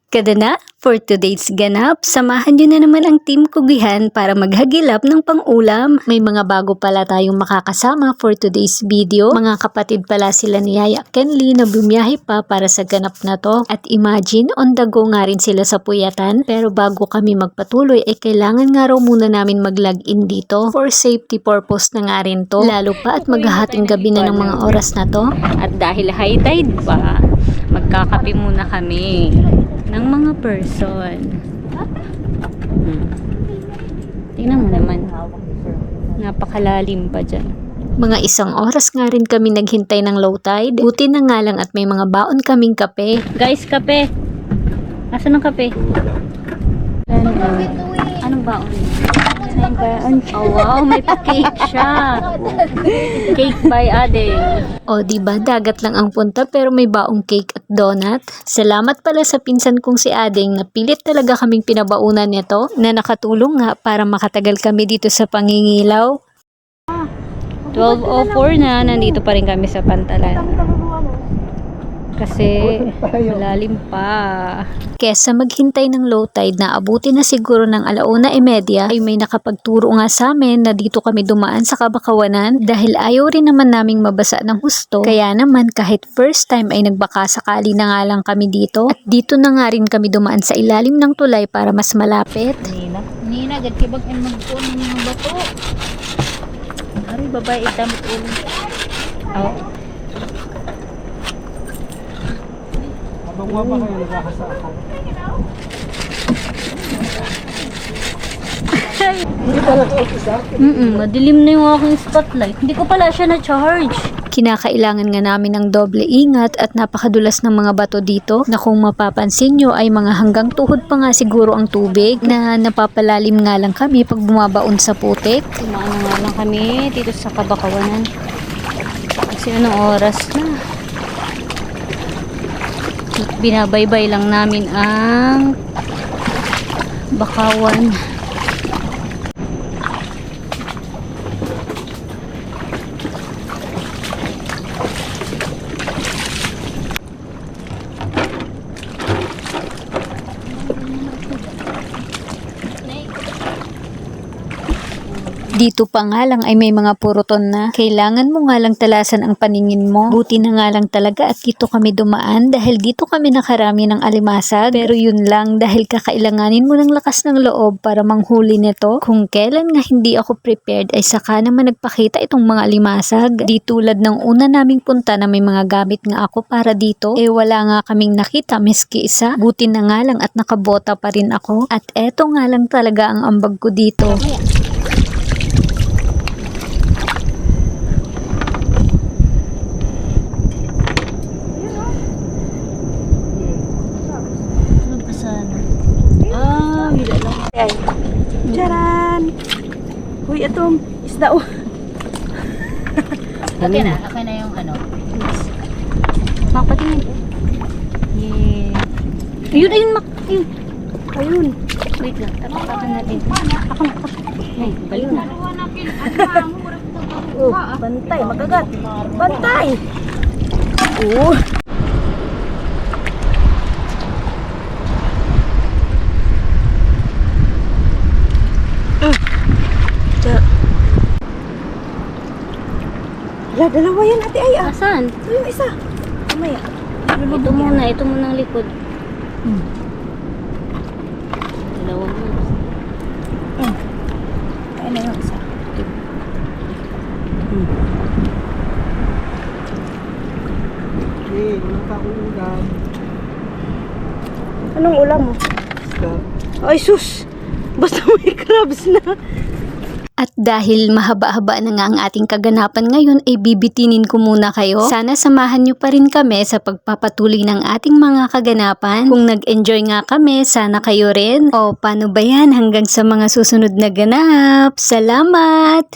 Kada na, for today's ganap, samahan nyo na naman ang Team Kugihan para maghagilap ng pang-ulam. May mga bago pala tayong makakasama for today's video. Mga kapatid pala sila ni Yaya Kenly na bumiyahe pa para sa ganap na to. At imagine, on the go nga rin sila sa puyatan. Pero bago kami magpatuloy, ay kailangan nga raw muna namin mag-login dito. For safety purpose na nga rin to. Lalo pa at maghahating gabi na ng mga oras na to. At dahil high tide pa, magkakape muna kami ng mga person. Tingnan mo naman. Napakalalim pa dyan. Mga isang oras nga rin kami naghintay ng low tide. Buti na nga lang at may mga baon kaming kape. Guys, kape! Asan ang kape? Anong baon? Oh wow, may pa-cake siya. Cake by Ading. O diba, dagat lang ang punta pero may baong cake at donut. Salamat pala sa pinsan kong si Ading na pilit talaga kaming pinabaunan nito na nakatulong nga para makatagal kami dito sa pangingilaw. 12:04 na, nandito pa rin kami sa Pantalan. Kasi malalim pa. Kesa maghintay ng low tide na abuti na siguro ng 1:30 ay may nakapagturo nga sa amin na dito kami dumaan sa Kabakawanan dahil ayaw rin naman naming mabasa ng husto. Kaya naman kahit first time ay nagbaka sakali na nga lang kami dito at dito na nga rin kami dumaan sa ilalim ng tulay para mas malapit. Nina, gagkibag ang magpuan ng mga bato. Ari, babae, damot ulo. Oh. Habang ba kayo nagkakasa ako? Hindi pala isa? Madilim na yung aking spotlight. Hindi ko pala siya na-charge. Kinakailangan nga namin ng doble ingat at napakadulas ng mga bato dito na kung mapapansin nyo ay mga hanggang tuhod pa nga siguro ang tubig na napapalalim nga lang kami pag bumabaon sa putik. Tumaan nga lang kami dito sa Kabakawanan. Kasi anong oras na? Binabaybay lang namin ang Bakawan. Dito pa nga lang ay may mga puruton na. Kailangan mo nga lang talasan ang paningin mo. Buti na nga lang talaga at dito kami dumaan dahil dito kami nakarami ng alimasag. Pero yun lang dahil kakailanganin mo ng lakas ng loob para manghuli nito. Kung kailan nga hindi ako prepared ay saka naman nagpakita itong mga alimasag. Di tulad ng una naming punta na may mga gamit nga ako para dito. Wala nga kaming nakita miski isa. Buti na nga lang at nakabota pa rin ako. At eto nga lang talaga ang ambag ko dito. Ay. Charan! Uy, itong isda o. Okay na? Okay na yung ano? Makapatingin. Yeah. Ayun, ayun, ayun. Ayun. Wait lang, tapakan natin. Ako na, ay, balik na. Oh, bantay, makagat. Bantay! Oh. Dalawa yan ate ay ah. Asan? Ito yung isa. Mamaya. Ito muna ang likod. Dalawa mo. Ayun na yung isa. Okay, wala pa akong ulam. Anong ulam mo? Isda. Ay sus! Basta may crabs na. At dahil mahaba-haba na nga ang ating kaganapan ngayon ay bibitinin ko muna kayo. Sana samahan nyo pa rin kami sa pagpapatuloy ng ating mga kaganapan. Kung nag-enjoy nga kami, sana kayo rin. O paano ba yan hanggang sa mga susunod na ganap? Salamat!